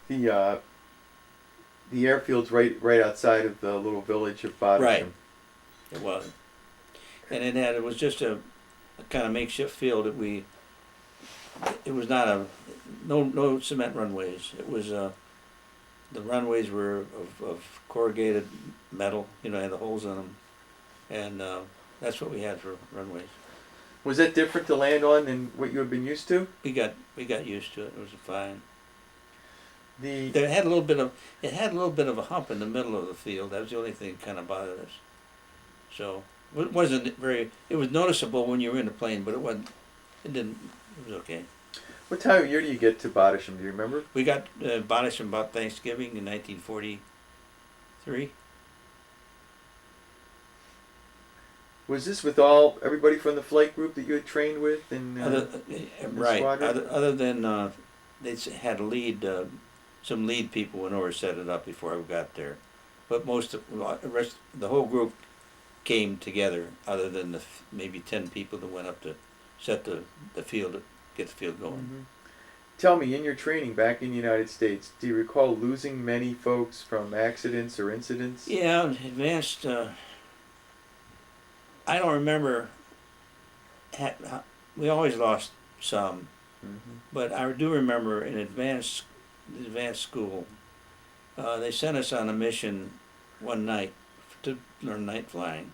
The uh, the airfield's right outside of the little village of Right, Bodisham. it was. And it was just a kind of makeshift field that it was not no cement runways. It was, the runways were of corrugated metal, had the holes in them. And that's what we had for runways. Was that different to land on than what you had been used to? We got used to it. It was fine. The There had a little bit of it had a little bit of a hump in the middle of the field. That was the only thing that kind of bothered us. So it wasn't very. It was noticeable when you were in the plane, but it wasn't. It didn't. It was okay. what time of year do you get to Bodisham? Do you remember? We got Bonish about Thanksgiving in 1943. Was this with everybody from the flight group that you had trained with in the Right. squadron? Other than had some lead people went over to set it up before I got there, but the whole group came together. Other than maybe 10 people that went up to set the field, get the field going. Mm-hmm. Tell me, in your training back in the United States, do you recall losing many folks from accidents or incidents? Yeah, advanced. I don't remember. We always lost some, Mm-hmm. but I do remember in advanced school, they sent us on a mission one night to learn night flying.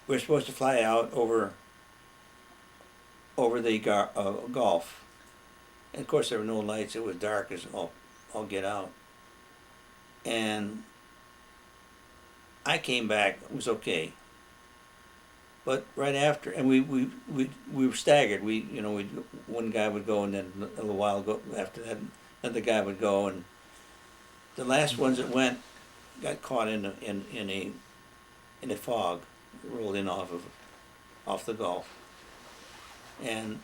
We were supposed to fly out over the Gulf, and of course there were no lights. It was dark as all get out, and I came back. It was okay. But right after, and we were staggered. One guy would go, and then a little while after that, another guy would go, and the last ones that went got caught in a fog, rolled in off the Gulf, and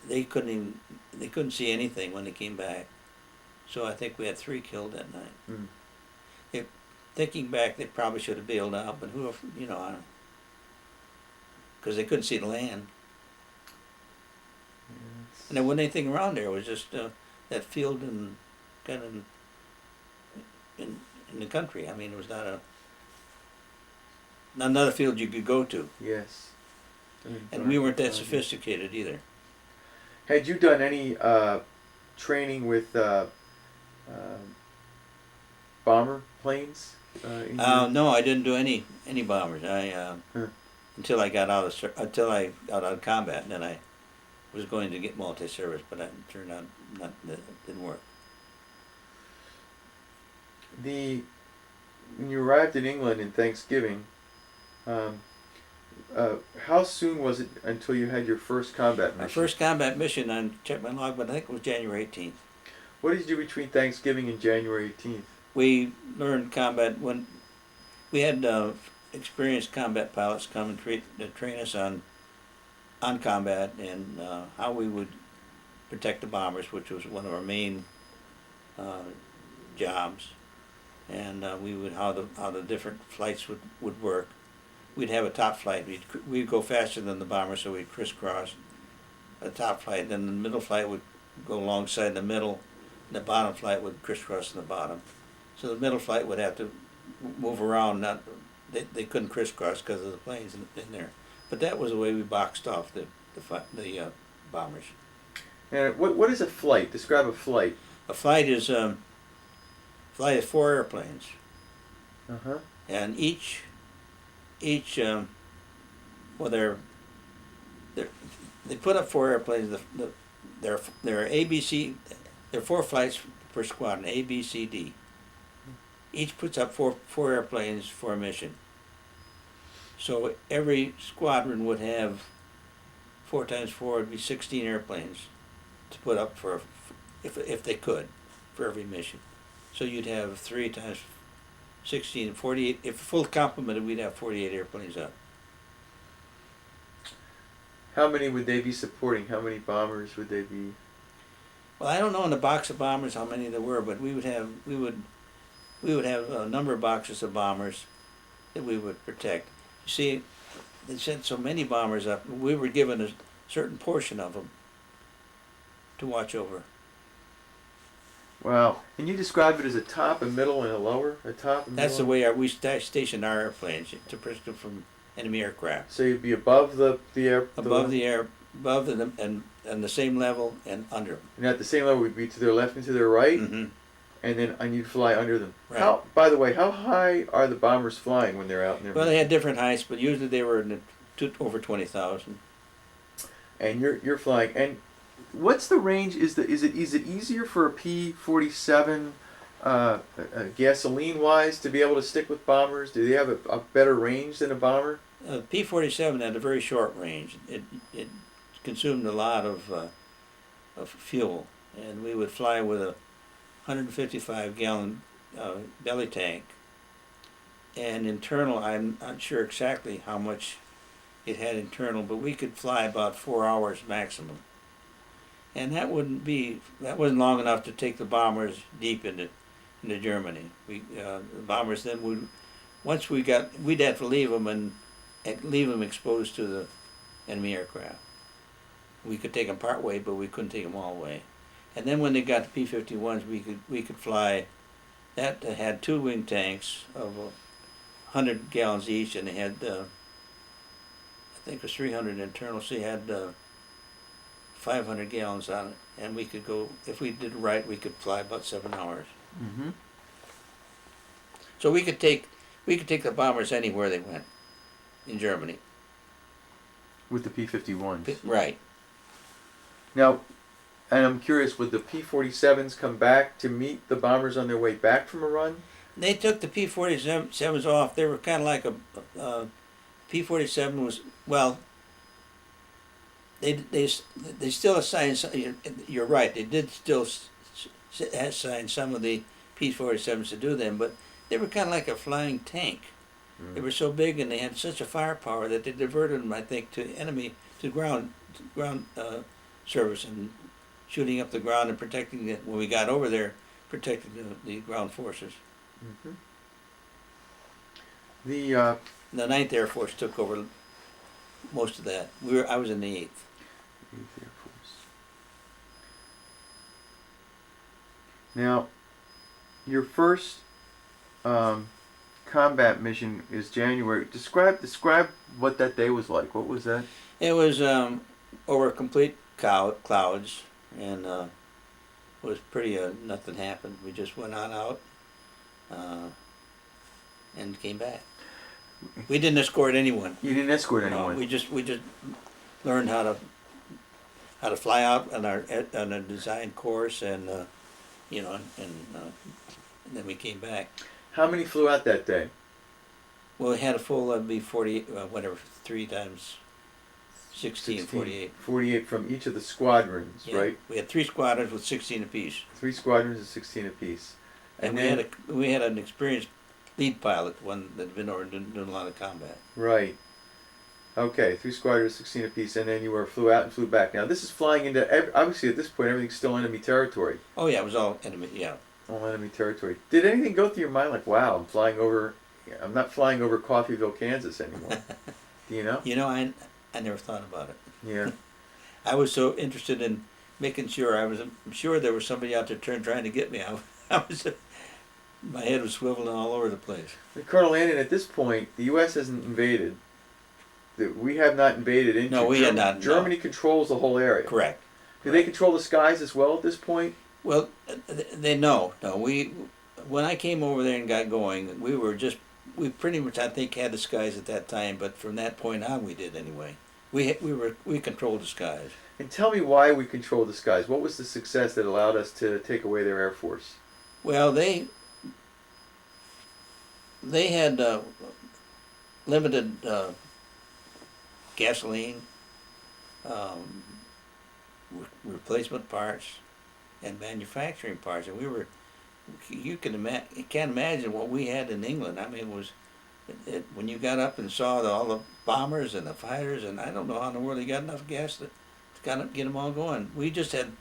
they couldn't see anything when they came back. So I think we had 3 killed that night. Mm. Thinking back, they probably should have bailed out, but who, I don't, because they couldn't see the land. Yes. And there wasn't anything around there. It was just that field and kind of in the country. I mean, it was not another field you could go to. Yes. And we weren't that sophisticated either. Had you done any training with bomber planes? No, I didn't do any bombers. Huh. Until I got out of combat, and then I was going to get multi-service, but it turned out that didn't work. When you arrived in England in Thanksgiving, um, how soon was it until you had your first combat mission? Our first combat mission, I checked my log, but I think it was January 18th. What did you do between Thanksgiving and January 18th? We learned combat when we had experienced combat pilots come and train us on combat and how we would protect the bombers, which was one of our main jobs, and how the different flights would work. We'd have a top flight. We'd go faster than the bomber, so we'd crisscross a top flight. Then the middle flight would go alongside the middle, and the bottom flight would crisscross the bottom. So the middle flight would have to move around. They couldn't crisscross because of the planes in there. But that was the way we boxed off the bombers. And what is a flight? Describe a flight. A flight is 4 airplanes, Uh-huh. and each well they put up 4 airplanes. There are ABC. There are 4 flights per squadron, A, B, C, D. Each puts up four airplanes for a mission. So every squadron would have 4 times 4 would be 16 airplanes to put up if they could, for every mission. So you'd have 3 times 16, 48. If full complemented, we'd have 48 airplanes up. How many would they be supporting? How many bombers would they be? Well, I don't know in the box of bombers how many there were, but we would have a number of boxes of bombers that we would protect. You see, they sent so many bombers up. We were given a certain portion of them to watch over. Wow. And you describe it as a top, a middle, and a lower? A top, a That's the middle? way we stationed our airplanes to protect them from enemy aircraft. So you'd be above the air, Above the air, above the, and the same level and under them. and at the same level would be to their left and to their right, Mm-hmm. and you'd fly under them. Right. How? By the way, how high are the bombers flying when they're out in their Well, they mission? had different heights, but usually they were in over 20,000. And you're flying. And what's the range? Is it easier for a P-47 gasoline wise to be able to stick with bombers? Do they have a better range than a bomber? P-47 had a very short range. It consumed a lot of fuel, and we would fly with a 155-gallon belly tank. And internal, I'm not sure exactly how much it had internal, but we could fly about 4 hours maximum. And that wasn't long enough to take the bombers deep into Germany. The bombers then we'd have to leave them and leave them exposed to the enemy aircraft. We could take them part way, but we couldn't take them all the way. And then when they got to P-51s, we could fly. That had 2 wing tanks of 100 gallons each, and they had I think it was 300 internal. So you had 500 gallons on it, and we could go, if we did it right, we could fly about 7 hours. Mm-hmm. So we could take the bombers anywhere they went in Germany. With the P-51s. Right. Now, and I'm curious, would the P-47s come back to meet the bombers on their way back from a run? They took the P-47s off. They were kind of like a P-47 was, well, they still assigned, you're right, they did still assign some of the P-47s to do them, but they were kind of like a flying tank. They were so big and they had such a firepower that they diverted them, I think, to ground service and shooting up the ground and protecting it. When we got over there, protecting the ground forces. Mm-hmm. The The 9th Air Force took over most of that. I was in the 8th. Air Force. Now, your first combat mission is January. Describe what that day was like. What was that? It was over complete clouds, and it was pretty. Nothing happened. We just went on out and came back. We didn't escort anyone. You didn't escort No, anyone. we just learned how to fly out on a design course, and and then we came back. How many flew out that day? Well, we had a full be 48, whatever, 3 times 16, 48. 48 from each of the squadrons, Yeah. right? We had 3 squadrons with 16 apiece. 3 squadrons of 16 apiece. And we had an experienced lead pilot, one that had been over doing a lot of combat. Right. Okay, 3 squadrons, 16 apiece, and then you flew out and flew back. Now this is flying into obviously at this point everything's still enemy territory. Oh yeah, it was all enemy. Yeah. All enemy territory. Did anything go through your mind like, wow, I'm not flying over Coffeyville, Kansas anymore? Do you know? I never thought about it. Yeah. I was so interested in making sure I'm sure there was somebody out there trying to get me. My head was swiveling all over the place. Colonel Landin, at this point, the U.S. hasn't invaded. We have not invaded into. No, we had not. Germany controls the whole area. Correct. Do they control the skies as well at this point? Well, no. When I came over there and got going, we pretty much, I think, had the skies at that time. But from that point on, we did anyway. We controlled the skies. And tell me why we controlled the skies. What was the success that allowed us to take away their air force? Well, they had limited gasoline, replacement parts, and manufacturing parts, and you can't imagine what we had in England. I mean, it was when you got up and saw all the bombers and the fighters, and I don't know how in the world they got enough gas to get them all going. We just had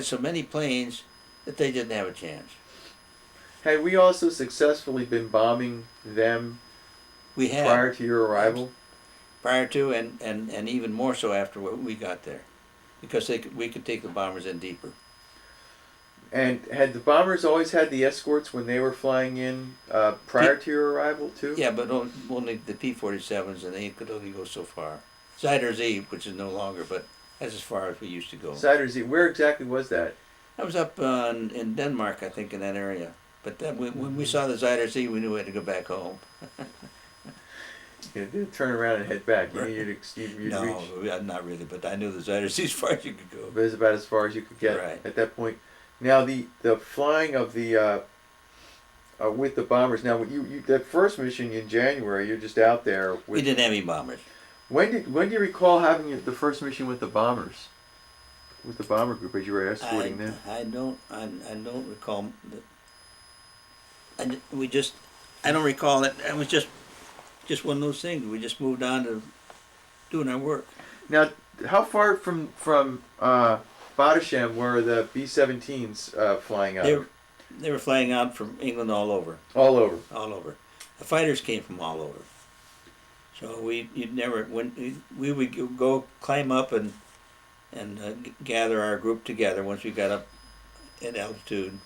so many planes that they didn't have a chance. Had we also successfully been bombing them We had prior to your arrival? prior to and even more so after we got there, because we could take the bombers in deeper. And had the bombers always had the escorts when they were flying in prior to your arrival too? Yeah, but only the P-47s, and they could only go so far. Zyder Z, which is no longer, but that's as far as we used to go. Cider Z. Where exactly was that? I was up in Denmark, I think, in that area. But then when we saw the Zyder Z, we knew we had to go back home. You didn't turn around and head back. You needed you'd No, reach. not really, but I knew the Zyder Z as far as you could go. But it's about as far as you could get Right. at that point. Now the flying of the with the bombers. Now you that first mission in January, you're just out there. With, We didn't have any bombers. when do you recall having the first mission with the bombers? With the bomber group as you were escorting them? I don't recall. I don't recall it. It was just one of those things. We just moved on to doing our work. Now, how far from Badashem were the B-17s flying out? They were flying out from England all over. All over. All over. The fighters came from all over. So we would go climb up and gather our group together once we got up at altitude,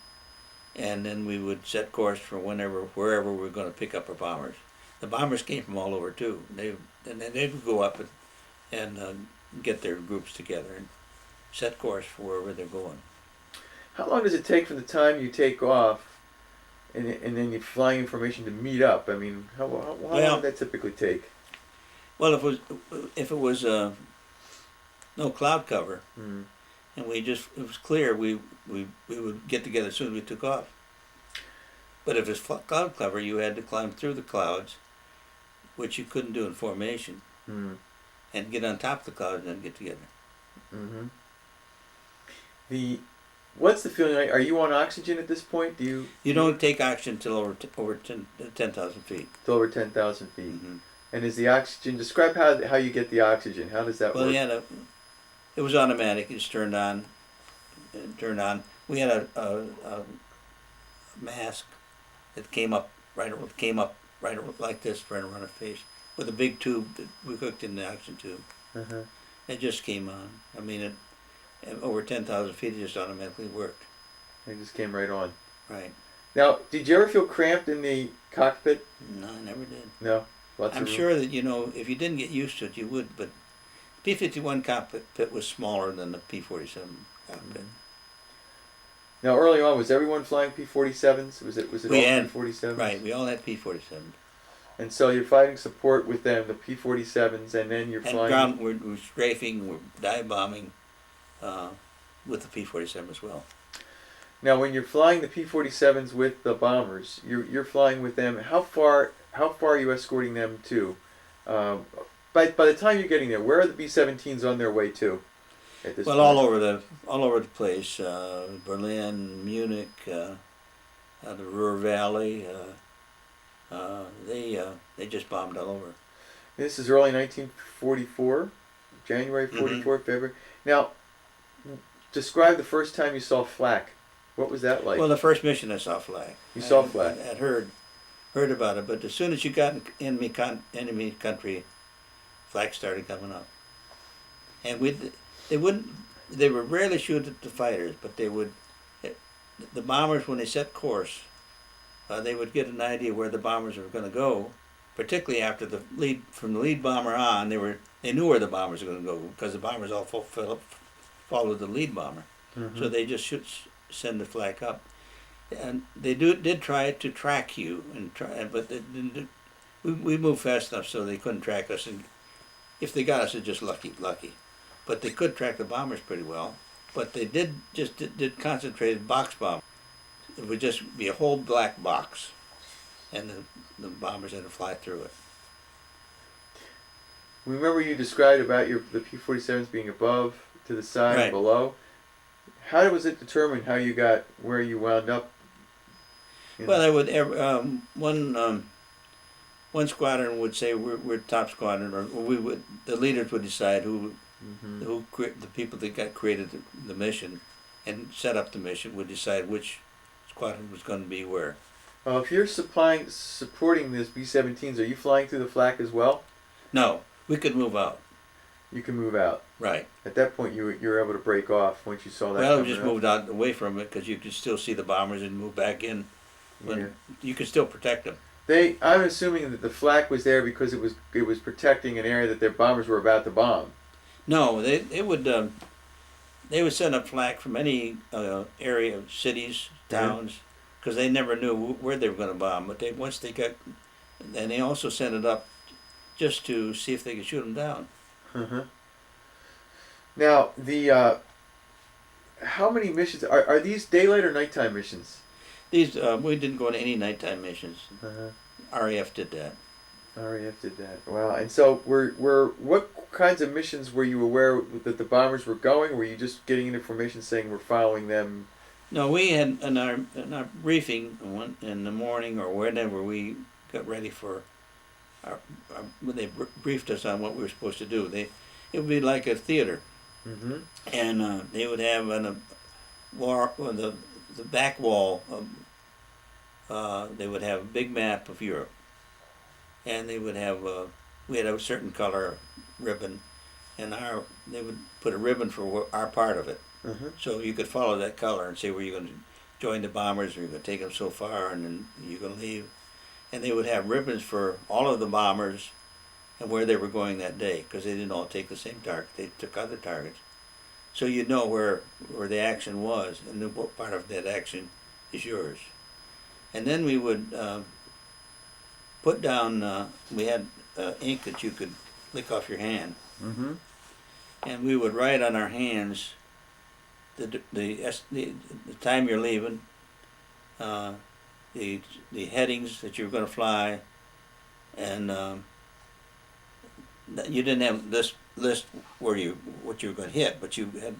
and then we would set course for wherever we were going to pick up our bombers. The bombers came from all over too. Then they would go up and get their groups together and set course for wherever they're going. How long does it take from the time you take off and then you flying information to meet up? I mean, how long would that typically take? Well, if it was no cloud cover, and it was clear, we would get together as soon as we took off. But if it's cloud cover, you had to climb through the clouds, which you couldn't do in formation, and get on top of the clouds and then get together. Mm-hmm. What's the feeling like? Are you on oxygen at this point? You don't take oxygen until over 10,000 feet. Till over 10,000 feet. Mm-hmm. And is the oxygen? Describe how you get the oxygen. How does that work? Well, it was automatic. It just turned on. We had a mask that came up right like this, right around our face, with a big tube that we hooked in the oxygen tube. Uh-huh. It just came on. I mean, over 10,000 feet, it just automatically worked. It just came right on. Right. Now, did you ever feel cramped in the cockpit? No, I never did. No. I'm sure that if you didn't get used to it, you would. But P-51 cockpit was smaller than the P-47 cockpit. Now, early on, was everyone flying P-47s? Was it all P-47s? Right, we all had P-47s. And so you're fighting support with them, the P-47s, and then you're flying. We're strafing, we're dive bombing with the P-47 as well. Now, when you're flying the P-47s with the bombers, you're flying with them. How far are you escorting them to? By the time you're getting there, where are the B-17s on their way to? At this point? all over the place. Berlin, Munich, the Ruhr Valley. They just bombed all over. This is early 1944, January 44, February. Now, describe the first time you saw flak. What was that like? Well, the first mission I saw flak. You saw flak. I'd heard about it, but as soon as you got in enemy country, flak started coming up. And they would rarely shoot at the fighters, but they would. The bombers, when they set course, they would get an idea where the bombers were going to go. Particularly after from the lead bomber on, they knew where the bombers were going to go because the bombers all followed the lead bomber. Mm-hmm. So they just should send the flak up, and they did try to track you but we moved fast enough so they couldn't track us, and if they got us, it's just lucky. But they could track the bombers pretty well. But they did concentrated box bomb. It would just be a whole black box, and the bombers had to fly through it. Remember you described about the P-47s being above, to the side, Right. and below. How was it determined how you got where you wound up? Well, I would one squadron would say we're top squadron, or the leaders would decide the people that created the mission and set up the mission would decide which squadron was going to be where. If you're supporting these B-17s, are you flying through the flak as well? No, we could move out. You can move out. Right. At that point, you were able to break off once you saw that Well, we coming just up. moved out away from it because you could still see the bombers and move back in. When Yeah. you could still protect them. I'm assuming that the flak was there because it was protecting an area that their bombers were about to bomb. No, they would send up flak from any area, cities, Yeah. towns, because they never knew where they were going to bomb. But once they got, and they also sent it up just to see if they could shoot them down. Uh-huh. Now how many missions are these daylight or nighttime missions? These we didn't go on any nighttime missions. Uh-huh. RAF did that. RAF did that. Wow. And so were what kinds of missions were you aware that the bombers were going? Or were you just getting information saying we're following them? No, we had in our briefing in the morning or whenever we got ready for when they briefed us on what we were supposed to do. It would be like a theater, Mm-hmm. and they would have on the back wall. They would have a big map of Europe, and they would have we had a certain color ribbon, and they would put a ribbon for our part of it, Uh-huh. so you could follow that color and say where you're going to join the bombers, or you're going to take them so far, and then you're going to leave. And they would have ribbons for all of the bombers and where they were going that day, because they didn't all take the same target. They took other targets. So you'd know where the action was and knew what part of that action is yours. And then we would put down, we had ink that you could lick off your hand. Mm-hmm. And we would write on our hands the time you're leaving, the headings that you were going to fly, and you didn't have this list what you were going to hit, but you had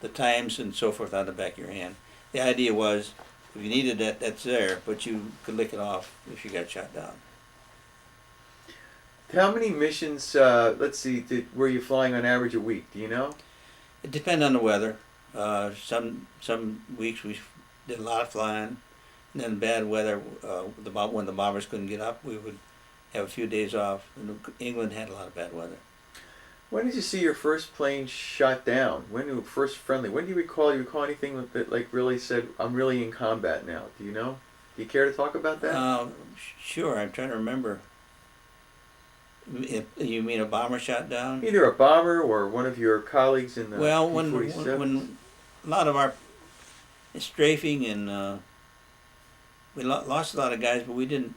the times and so forth on the back of your hand. The idea was, if you needed that, that's there, but you could lick it off if you got shot down. How many missions? Let's see. Were you flying on average a week? Do you know? It depended on the weather. Some weeks we did a lot of flying, and then bad weather. When the bombers couldn't get up, we would have a few days off. And England had a lot of bad weather. When did you see your first plane shot down? When you were first friendly? When do you recall? Do you recall anything that like really said, "I'm really in combat now"? Do you know? Do you care to talk about that? Sure, I'm trying to remember. You mean a bomber shot down? Either a bomber or one of your colleagues in the Well, P-47. when a lot of our strafing and we lost a lot of guys, but we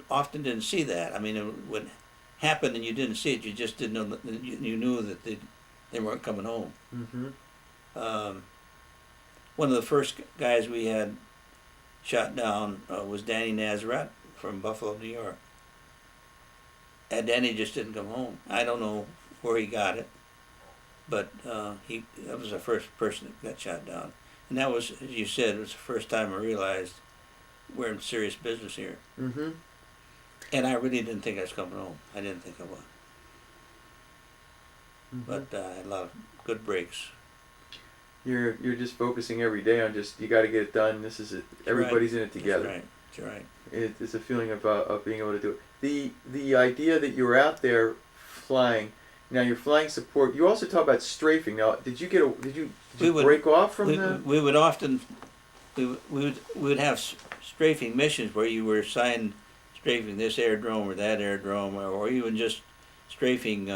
often didn't see that. I mean, it would happen and you didn't see it. You just didn't know that you knew that they weren't coming home. Mm-hmm. One of the first guys we had shot down was Danny Nazareth from Buffalo, New York. And Danny just didn't come home. I don't know where he got it, but that was the first person that got shot down. And that was, as you said, it was the first time I realized we're in serious business here. Mm-hmm. And I really didn't think I was coming home. I didn't think I was. Mm-hmm. But I had a lot of good breaks. You're just focusing every day on just you got to get it done. This is it. Everybody's in it together. That's right. That's right. It's a feeling of being able to do it. The idea that you were out there flying. Now you're flying support. You also talk about strafing. Now, did you break off from the? We would often we would have strafing missions where you were assigned strafing this aerodrome or that aerodrome, or even just strafing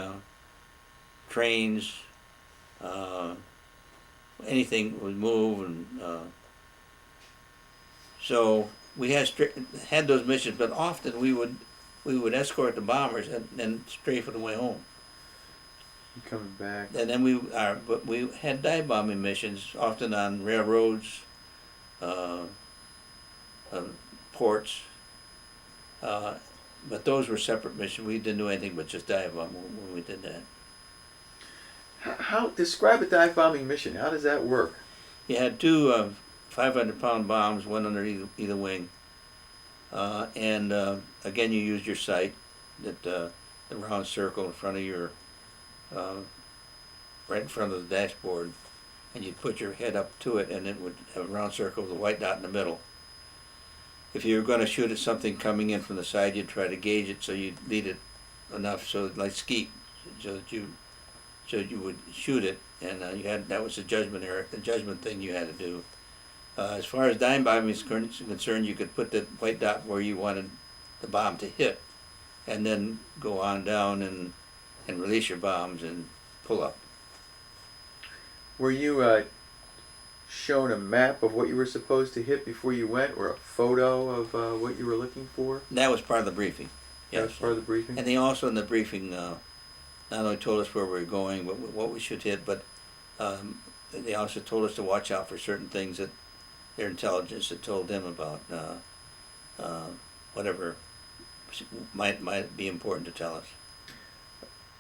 trains. Anything would move, and so we had those missions. But often we would escort the bombers and then strafe on the way home. Coming back. And then but we had dive bombing missions, often on railroads, ports. But those were separate missions. We didn't do anything but just dive bomb when we did that. How describe a dive bombing mission? How does that work? You had two 500-pound bombs, one under either wing, and again you used your sight, the round circle in front of your, right in front of the dashboard, and you'd put your head up to it, and it would have a round circle with a white dot in the middle. If you were going to shoot at something coming in from the side, you'd try to gauge it so you'd lead it enough so like skeet, so that you So you would shoot it, and that was the judgment thing you had to do. As far as dime bombing is concerned, you could put the white dot where you wanted the bomb to hit, and then go on down and release your bombs and pull up. Were you shown a map of what you were supposed to hit before you went, or a photo of what you were looking for? That was part of the briefing. That was part of the briefing? And they also in the briefing not only told us where we were going, what we should hit, but they also told us to watch out for certain things that their intelligence had told them about, whatever might be important to tell us.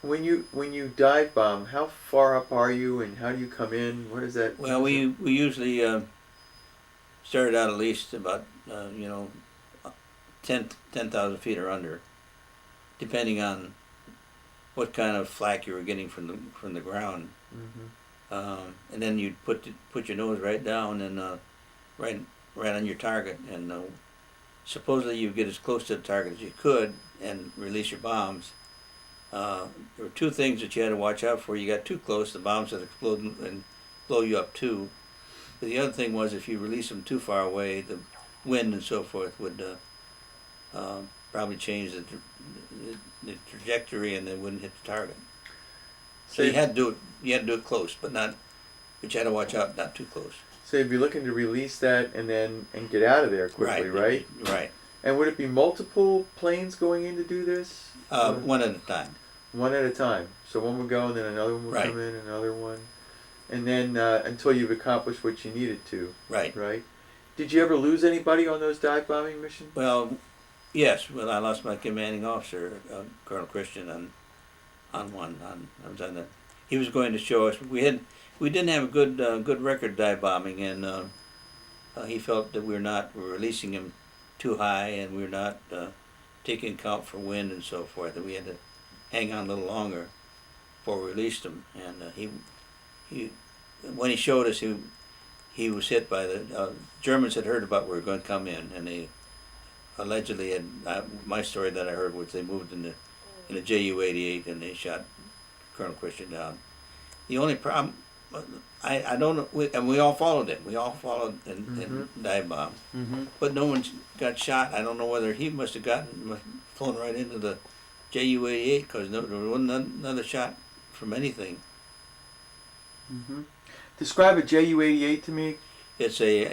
When you dive bomb, how far up are you, and how do you come in? What is that? Well, we usually started out at least about 10,000 feet or under, depending on what kind of flak you were getting from the ground. Mm-hmm. And then you'd put your nose right down and right on your target, and supposedly you get as close to the target as you could and release your bombs. There were two things that you had to watch out for. You got too close, the bombs would explode and blow you up too. But the other thing was, if you release them too far away, the wind and so forth would probably change the trajectory, and they wouldn't hit the target. So you had to do it close, but you had to watch out not too close. So you'd be looking to release that and get out of there quickly, right? Right. And would it be multiple planes going in to do this? One at a time. One at a time. So one would go, and then another one would come in, another one, and then until you've accomplished what you needed to. Right. Right. Did you ever lose anybody on those dive bombing missions? Well, yes. Well, I lost my commanding officer, Colonel Christian, on one. I was on the. He was going to show us. We didn't have a good record dive bombing, and he felt that we were releasing him too high, and we were not taking account for wind and so forth. That we had to hang on a little longer before we released him. And he when he showed us, he was hit by the Germans had heard about we were going to come in, and they allegedly had. My story that I heard was they moved in a Ju-88, and they shot Colonel Christian down. The only problem, I don't know, and we all followed him. We all followed and dive bombed. Mm-hmm. But no one got shot. I don't know whether he must have flown right into the Ju-88, because there wasn't another shot from anything. Mm-hmm. Describe a Ju-88 to me. It's a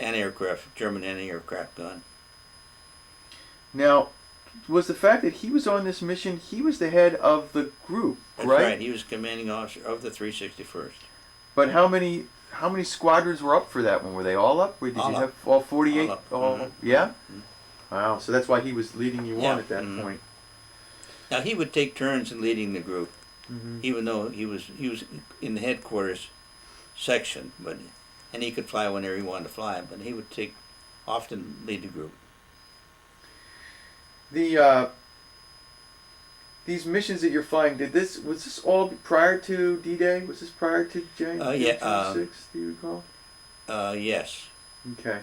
German anti-aircraft gun. Now, was the fact that he was on this mission, he was the head of the group, That's right? right. He was commanding officer of the 361st. But how many squadrons were up for that one? Were they all up? Did All you up. have all 48? All up. All, Mm-hmm. Yeah? Mm-hmm. Wow, so that's why he was leading you on at that Mm-hmm. point. Now he would take turns in leading the group, Mm-hmm. even though he was in the headquarters section, and he could fly whenever he wanted to fly, but he would often lead the group. These missions that you're flying, was this all prior to D-Day? Was this prior to January 6th, do you recall? Yes. Okay.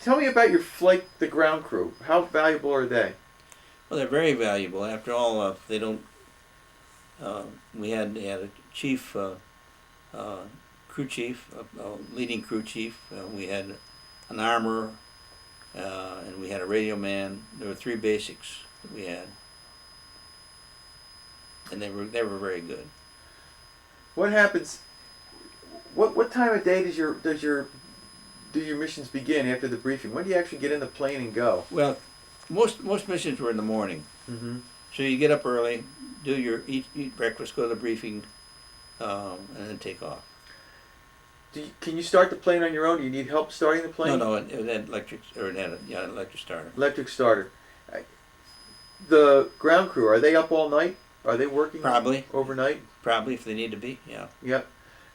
Tell me about your flight, the ground crew. How valuable are they? Well, they're very valuable. After all, they don't. We had a chief, crew chief, leading crew chief. We had an armorer, and we had a radio man. There were three basics that we had, and they were very good. What happens? What time of day do your missions begin after the briefing? When do you actually get in the plane and go? Well, most missions were in the morning. Mm-hmm. So you get up early, eat breakfast, go to the briefing, and then take off. Can you start the plane on your own? Do you need help starting the plane? No, it had electric starter. Electric starter. The ground crew, are they up all night? Are they working Probably. overnight? Probably, if they need to be, yeah. Yep.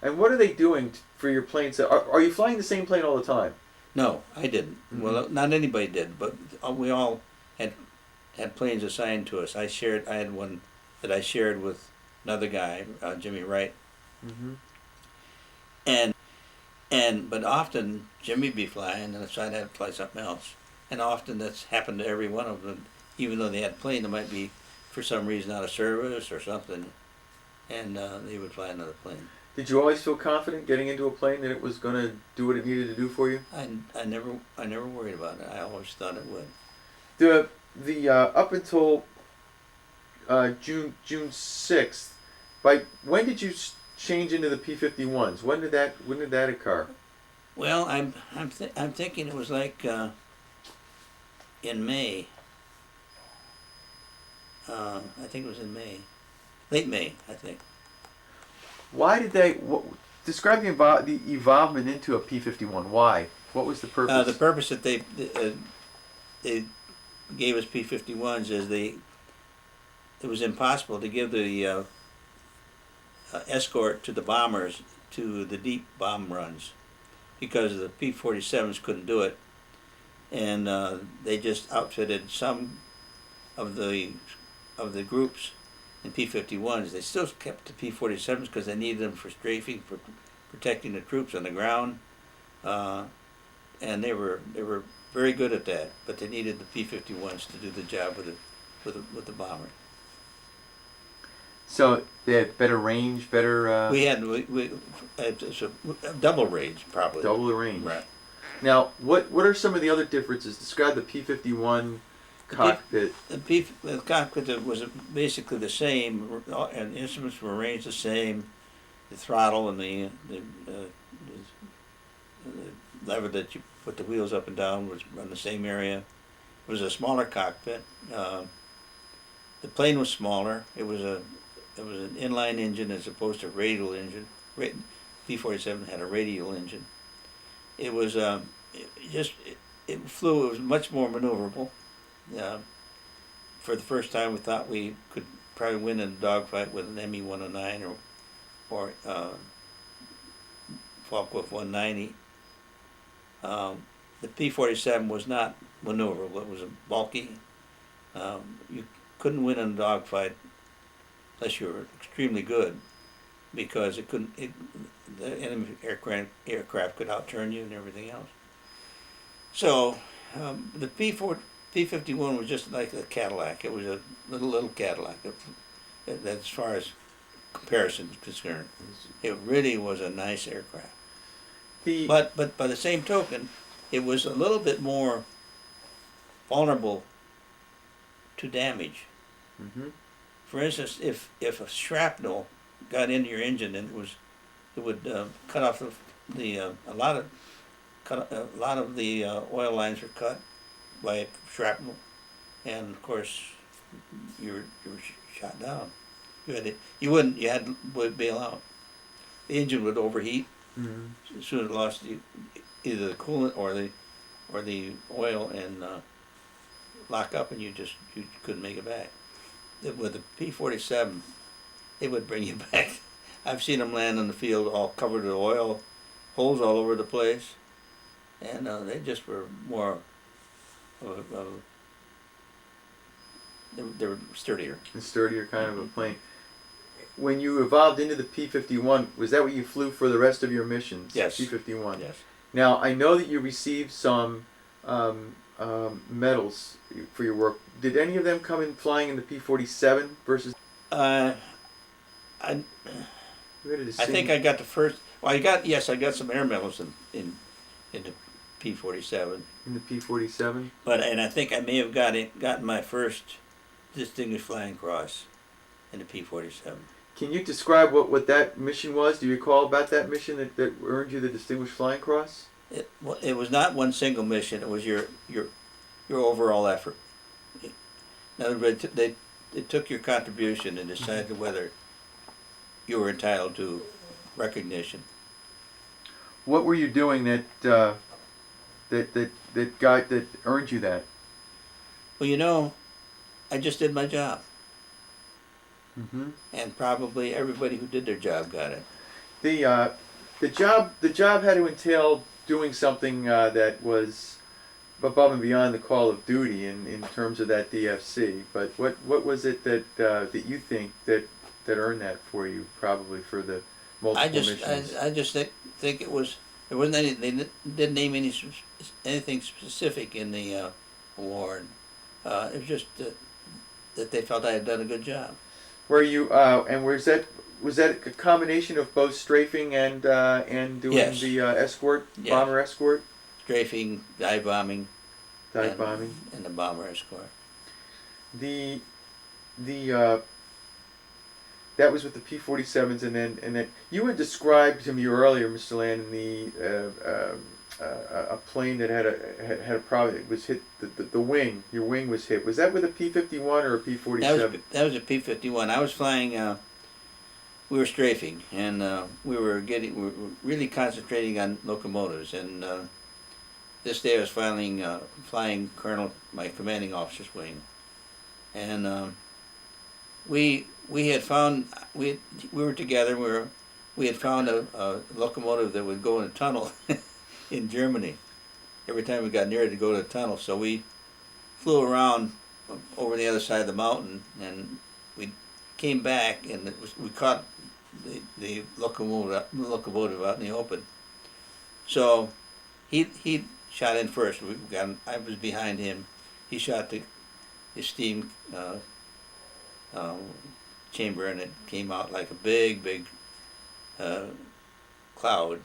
And what are they doing for your planes? Are you flying the same plane all the time? No, I didn't. Mm-hmm. Well, not anybody did, but we all had planes assigned to us. I had one that I shared with another guy, Jimmy Wright. Mm-hmm. But often Jimmy'd be flying, and so I'd have to fly something else. And often that's happened to every one of them. Even though they had a plane, they might be for some reason out of service or something, and they would fly another plane. Did you always feel confident getting into a plane that it was going to do what it needed to do for you? I never worried about it. I always thought it would. The up until June 6th, by when did you change into the P-51s? When did that occur? Well, I'm thinking it was like in May. I think it was in May, late May, I think. Why did they describe the evolvement into a P-51? Why? What was the purpose? The purpose that they gave us P-51s is it was impossible to give the escort to the bombers to the deep bomb runs because the P-47s couldn't do it, and they just outfitted some of the groups in P-51s. They still kept the P-47s because they needed them for strafing, for protecting the troops on the ground, and they were very good at that. But they needed the P-51s to do the job with the bomber. So they had better range, better. We it's a double range probably. Double the range. Right. Now, what are some of the other differences? Describe the P-51 cockpit. The cockpit was basically the same, and the instruments were arranged the same. The throttle and the lever that you put the wheels up and down was on the same area. It was a smaller cockpit. The plane was smaller. It was an inline engine as opposed to a radial engine. P-47 had a radial engine. It was it flew. It was much more maneuverable. For the first time, we thought we could probably win in a dogfight with an ME-109 or Focke-Wulf 190. The P-47 was not maneuverable. It was bulky. You couldn't win in a dogfight unless you were extremely good, because the enemy aircraft could outturn you and everything else. So the P-51 was just like a Cadillac. It was a little Cadillac, as far as comparison is concerned. It really was a nice aircraft. But by the same token, it was a little bit more vulnerable to damage. Mm-hmm. For instance, if a shrapnel got into your engine, and it would cut off a lot of the oil lines were cut by shrapnel, and of course you were shot down. You had to bail out. The engine would overheat. Mm-hmm. As soon as it lost either the coolant or the oil, and lock up, and you couldn't make it back. With the P-47, it would bring you back. I've seen them land on the field all covered with oil, holes all over the place, and they just were more they were sturdier. A sturdier kind of a plane. When you evolved into the P-51, was that what you flew for the rest of your missions? Yes. P-51. Yes. Now, I know that you received some medals for your work. Did any of them come in flying in the P-47 versus? I I think I got the first. Well, I got some air medals in the P-47. In the P-47. And I think I may have gotten my first Distinguished Flying Cross in the P-47. Can you describe what that mission was? Do you recall about that mission that earned you the Distinguished Flying Cross? It was not one single mission. It was your overall effort. In other words, they took your contribution and decided whether you were entitled to recognition. What were you doing that earned you that? Well, I just did my job. Mm-hmm. And probably everybody who did their job got it. The job had to entail doing something that was above and beyond the call of duty in terms of that DFC. But what was it that you think that earned that for you, probably for the multiple missions? I just think it was, there wasn't any, they didn't name anything specific in the award. It was just that they felt I had done a good job. Were you and was that a combination of both strafing and doing Yes. the escort, Yeah. bomber escort, Strafing, dive bombing, dive bombing? and the bomber escort. The the that was with the P-47s, and then you had described to me earlier, Mr. Landon, a plane that had a problem. It was hit the wing. Your wing was hit. Was that with a P-51 or a P-47? That was a P-51. I was flying. We were strafing, and we were really concentrating on locomotives. And this day I was flying my commanding officer's wing, and we had found we were together. We had found a locomotive that would go in a tunnel in Germany. Every time we got near it, to go to the tunnel. So we flew around over the other side of the mountain, and we came back, and we caught the locomotive out in the open. So he shot in first. I was behind him. He shot the steam chamber, and it came out like a big cloud. In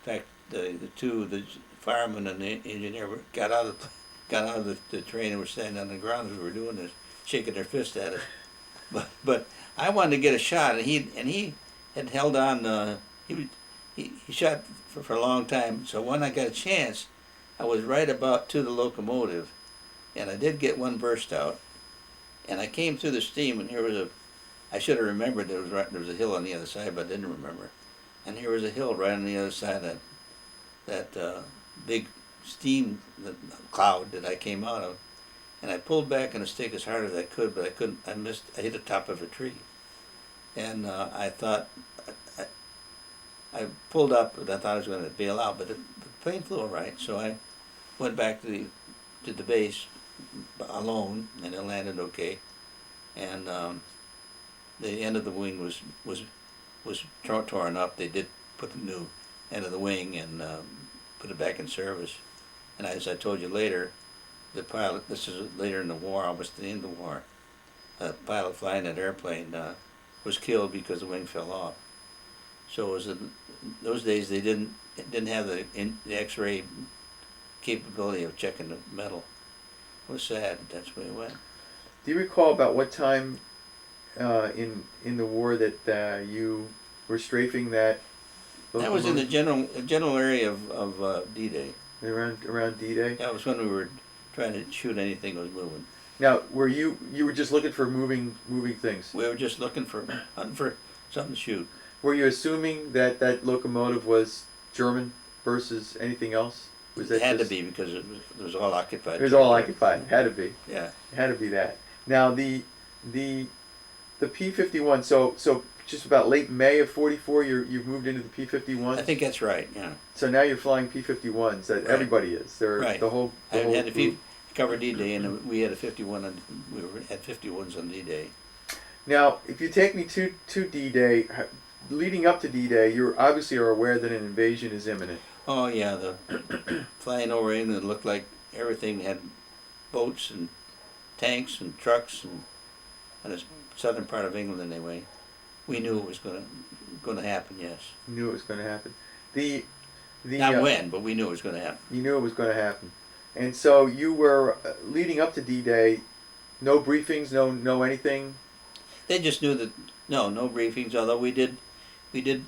fact, the fireman and the engineer got out of the train and were standing on the ground as we were doing this, shaking their fist at us. But I wanted to get a shot, and he had held on. He shot for a long time. So when I got a chance, I was right about to the locomotive, and I did get one burst out. And I came through the steam, and I should have remembered there was a hill on the other side, but I didn't remember. And here was a hill right on the other side of that big steam cloud that I came out of. And I pulled back on a stick as hard as I could, but I couldn't. I hit the top of a tree. And I thought, I pulled up, and I thought I was going to bail out, but the plane flew all right. So I went back to the base alone, and it landed okay. And the end of the wing was torn up. They did put the new end of the wing and put it back in service. And as I told you later, the pilot, this is later in the war, almost at the end of the war, a pilot flying that airplane was killed because the wing fell off. So it was those days they didn't have the X-ray capability of checking the metal. It was sad. That's the way it went. Do you recall about what time in the war that you were strafing that? That was in the general area of D-Day. Around D-Day. That was when we were trying to shoot anything that was moving. Now, were you were just looking for moving things? We were just hunting for something to shoot. Were you assuming that locomotive was German versus anything else? Was that It had to be, because it was all occupied. It was all occupied. Had to be. Yeah. It had to be that. Now the P-51. So just about late May of '44, you've moved into the P-51. I think that's right. Yeah. So now you're flying P-51s. That Right. Everybody is. They're Right. the whole. I had to cover D-Day, and we had a 51. We had 51s on D-Day. Now, if you take me to D-Day, leading up to D-Day, you obviously are aware that an invasion is imminent. Oh yeah, the flying over England looked like everything had boats and tanks and trucks, and the southern part of England anyway. We knew it was going to happen. Yes. You knew it was going to happen. Not when, but we knew it was going to happen. You knew it was going to happen, and so you were leading up to D-Day. No briefings, no anything. They just knew that no briefings. Although we did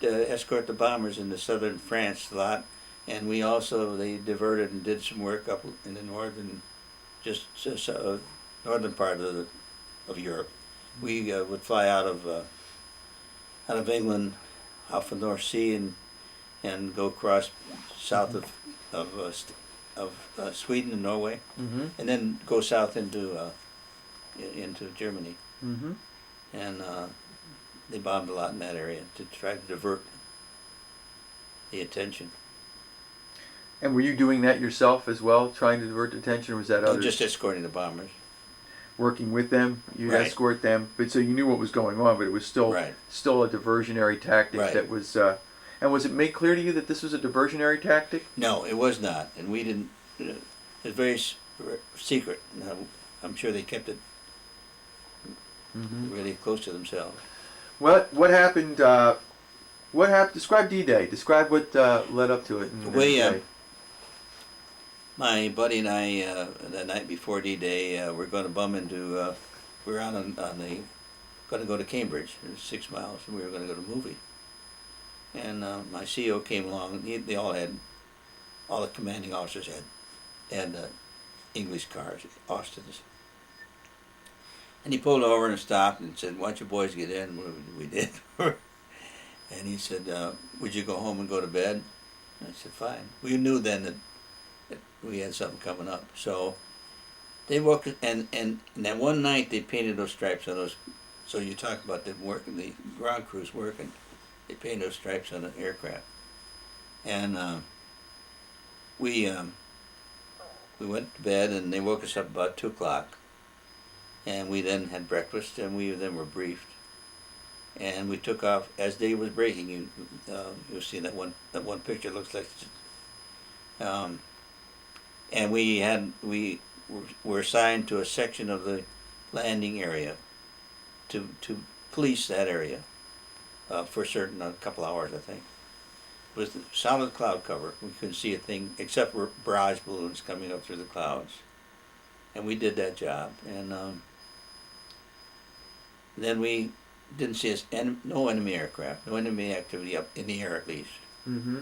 escort the bombers into southern France a lot, and they diverted and did some work up in the northern part of Europe. We would fly out of England, off the North Sea, and go across south of Sweden and Norway, Mm-hmm. and then go south into Germany. Mm-hmm. And they bombed a lot in that area to try to divert the attention. And were you doing that yourself as well, trying to divert attention, or was that No, others? just escorting the bombers. Working with them, you Right. escort them, but so you knew what was going on, but it was still Right. still a diversionary tactic Right. that was. And was it made clear to you that this was a diversionary tactic? No, it was not, and we didn't. It was very secret. I'm sure they kept it Mm-hmm. really close to themselves. What happened? What happened? Describe D-Day. Describe what led up to it. In the day. My buddy and I, the night before D-Day, we're going to bum into. We were out on the going to go to Cambridge. It was 6 miles, and we were going to go to a movie. And my CO came along. They all had, all the commanding officers had English cars, Austins. And he pulled over and stopped and said, "Why don't you boys get in?" We did. And he said, "Would you go home and go to bed?" And I said, "Fine." We knew then that we had something coming up. So they woke, and then one night they painted those stripes on those. So you talk about them working, the ground crews working. They painted those stripes on the aircraft. And we went to bed, and they woke us up about 2 o'clock. And we then had breakfast, and we then were briefed. And we took off as day was breaking. You'll see that one picture looks like. And we were assigned to a section of the landing area to police that area for a couple hours, I think. It was solid cloud cover. We couldn't see a thing except for barrage balloons coming up through the clouds. And we did that job. And then we didn't see no enemy aircraft, no enemy activity up in the air at least. Mm-hmm.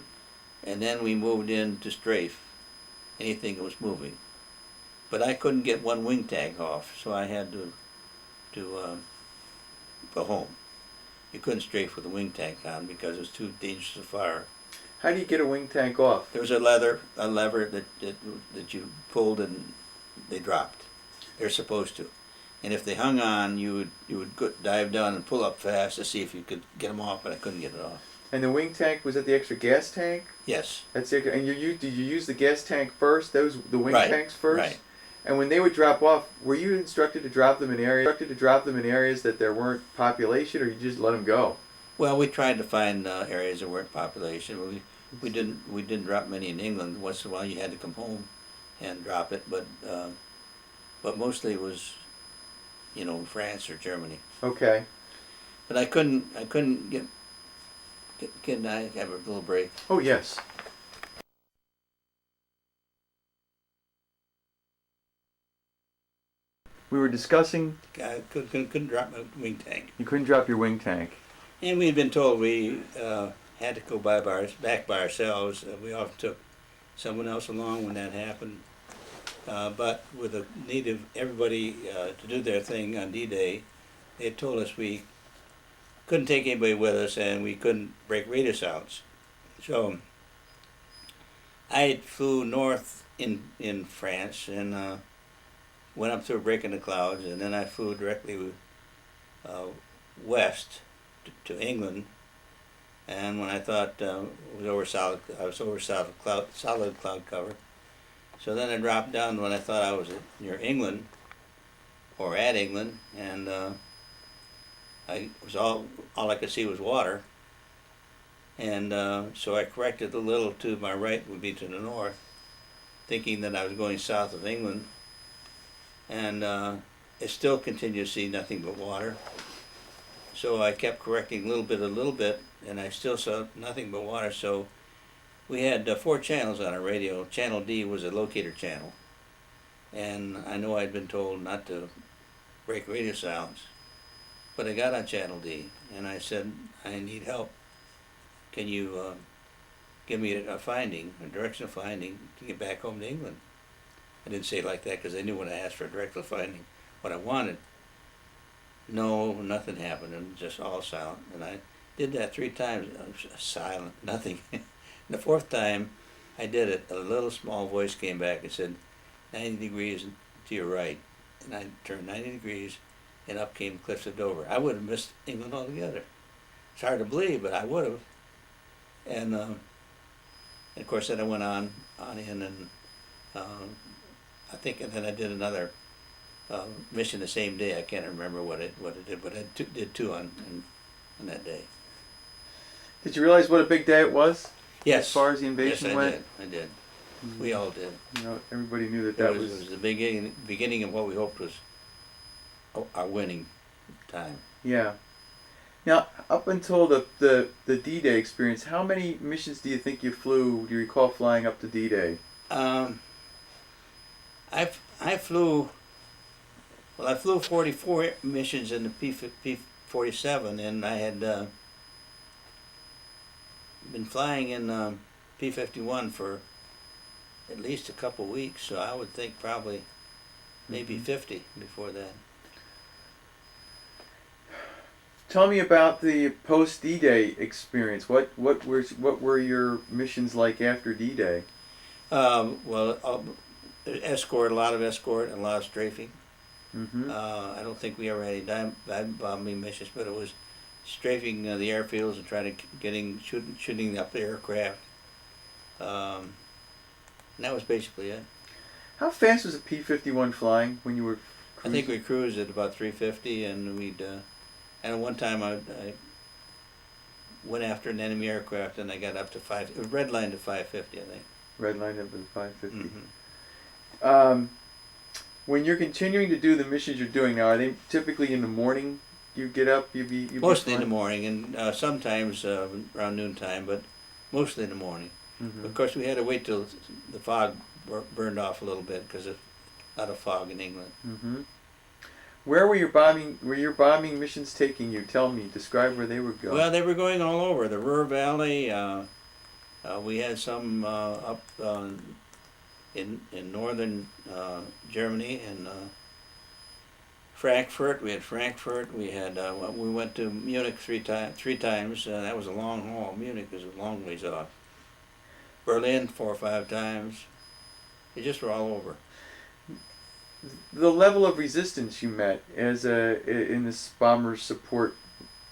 And then we moved in to strafe anything that was moving. But I couldn't get one wing tag off, so I had to go home. You couldn't strafe with a wing tank on because it was too dangerous to fire. How do you get a wing tank off? There was a lever that you pulled and they dropped. They're supposed to. And if they hung on, you would dive down and pull up fast to see if you could get them off, but I couldn't get it off. And the wing tank, was that the extra gas tank? Yes. That's the extra, and did you use the gas tank first? The wing Right. tanks first? Right. And when they would drop off, were you instructed to drop them in areas that there weren't population, or you just let them go? Well, we tried to find areas that weren't population. We didn't drop many in England. Once in a while, you had to come home and drop it, but mostly it was, France or Germany. Okay. But I couldn't get. Can I have a little break? Oh yes. We were discussing. I couldn't drop my wing tank. You couldn't drop your wing tank. And we had been told we had to go back by ourselves. We often took someone else along when that happened. But with the need of everybody to do their thing on D-Day, they had told us we couldn't take anybody with us and we couldn't break radio sounds. So I flew north in France and went up through a break in the clouds, and then I flew directly west to England. And when I thought I was over solid cloud cover. So then I dropped down when I thought I was near England or at England, and I was all I could see was water. And so I corrected a little to my right would be to the north, thinking that I was going south of England. And it still continued to see nothing but water. So I kept correcting a little bit, and I still saw nothing but water. So we had 4 channels on our radio. Channel D was a locator channel. And I know I'd been told not to break radio sounds. But I got on Channel D, and I said, I need help. Can you give me a direction of finding to get back home to England? I didn't say it like that because I knew when I asked for a direction of finding what I wanted. No, nothing happened, and just all silent. And I did that 3 times, silent, nothing. And the 4th time I did it, a little small voice came back and said, 90 degrees to your right. And I turned 90 degrees, and up came the cliffs of Dover. I would have missed England altogether. It's hard to believe, but I would have. And of course, then I went on in, and I think, and then I did another mission the same day. I can't remember what it did, but I did 2 on that day. Did you realize what a big day it was? Yes. As far as the invasion yes, went? I did. We all did. Everybody knew that It was the beginning of what we hoped was our winning time. Yeah. Now, up until the D-Day experience, how many missions do you think you flew? Do you recall flying up to D-Day? Um, I flew, well, I flew 44 missions in the P-47, and I had been flying in P-51 for at least a couple weeks, so I would think probably maybe 50 before that. Tell me about the post D-Day experience. What were your missions like after D-Day? Well, escort, a lot of escort and a lot of strafing. Mm-hmm. I don't think we ever had any dive bombing missions, but it was strafing the airfields and trying to shooting up the aircraft. And that was basically it. How fast was a P-51 flying when you were I cruising? think we cruised at about 350, and and at one time I went after an enemy aircraft, and I got up to it was redlined to 550, I think. Red line up at 550. Mm-hmm. When you're continuing to do the missions you're doing now, are they typically in the morning? You get up, you be Mostly in the flying? morning, and sometimes around noontime, but mostly in the morning. Mm-hmm. Of course, we had to wait till the fog burned off a little bit because of a lot of fog in England. Mm-hmm. Where were your bombing missions taking you? Tell me. Describe where they were going. Well, they were going all over the Ruhr Valley. We had some up in northern Germany and Frankfurt. We had Frankfurt. We had we went to Munich three times. That was a long haul. Munich is a long ways off. Berlin 4 or 5 times. They just were all over. The level of resistance you met as in this bomber support,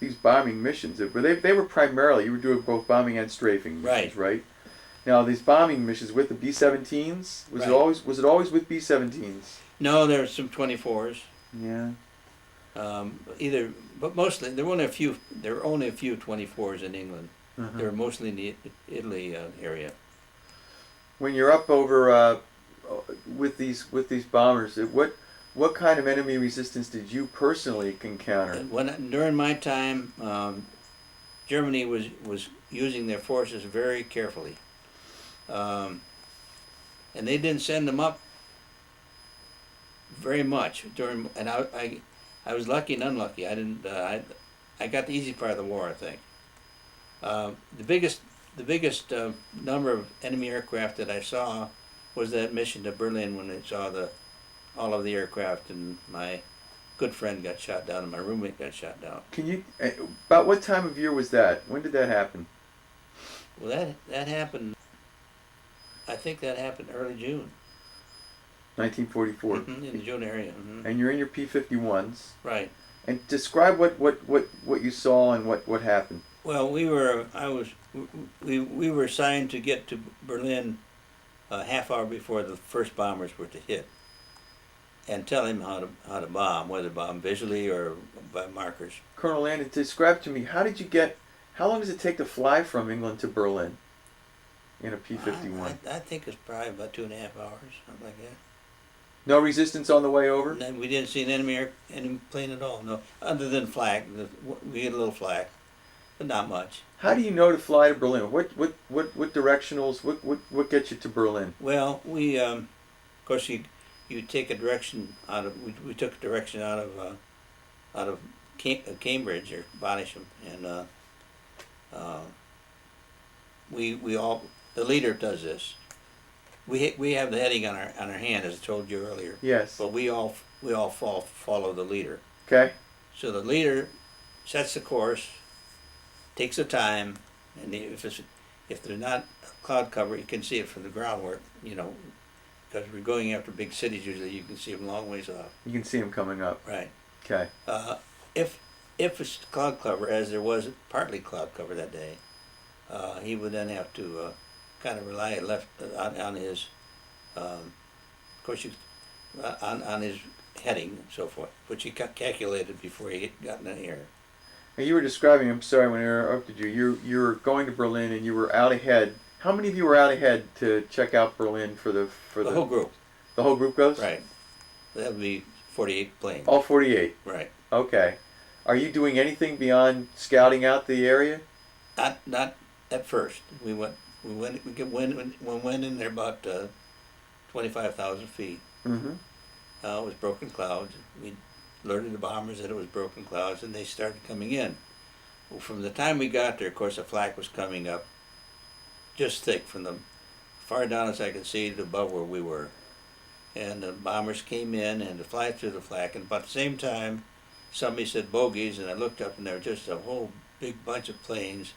these bombing missions, they were primarily, you were doing both bombing and strafing missions, right? Now these bombing missions with the B-17s, was it always with B-17s? No, there were some 24s. Yeah. But mostly there were only a few. There were only a few 24s in England. Uh-huh. They were mostly in the Italy area. When you're up over with these bombers, what kind of enemy resistance did you personally encounter? During my time, Germany was using their forces very carefully, and they didn't send them up very much and I was lucky and unlucky. I didn't. I got the easy part of the war, I think. The biggest number of enemy aircraft that I saw was that mission to Berlin when they saw all of the aircraft, and my good friend got shot down and my roommate got shot down. Can you about what time of year was that? When did that happen? Well, that happened. I think that happened early June. 1944. Mm-hmm, in the June area. Mm-hmm. And you're in your P-51s. Right. And describe what you saw and what happened. Well, we were assigned to get to Berlin a half hour before the first bombers were to hit, and tell him how to bomb, whether bomb visually or by markers. Colonel Landin, describe to me how long does it take to fly from England to Berlin in a P-51? I think it's probably about 2.5 hours, something like that. No resistance on the way over? And we didn't see an enemy plane at all. No, other than flak. We had a little flak, but not much. How do you know to fly to Berlin? What directionals? What gets you to Berlin? Well, we of course you take a direction out of we took a direction out of Cambridge or Bonisham, and we all, the leader does this. We have the heading on our hand, as I told you earlier. Yes. But we all follow the leader. Okay. So the leader sets the course, takes the time, and if there's not cloud cover, you can see it from the ground where, because we're going after big cities. Usually, you can see them a long ways off. You can see them coming up. Right. Okay. If it's cloud cover, as there was partly cloud cover that day, he would then have to kind of rely on his, of course, on his heading and so forth, which he calculated before he got in the air. And you were describing, I'm sorry when I interrupted you, you were going to Berlin and you were out ahead. How many of you were out ahead to check out Berlin for the whole group? The whole group goes? Right. That would be 48 planes. All 48? Right. Okay. Are you doing anything beyond scouting out the area? Not at first. We went in there about 25,000 feet. Mm-hmm. It was broken clouds. We alerted the bombers that it was broken clouds, and they started coming in. Well, from the time we got there, of course, the flak was coming up just thick from the far down as I could see to above where we were. And the bombers came in and to fly through the flak. And about the same time, somebody said bogeys, and I looked up, and there was just a whole big bunch of planes,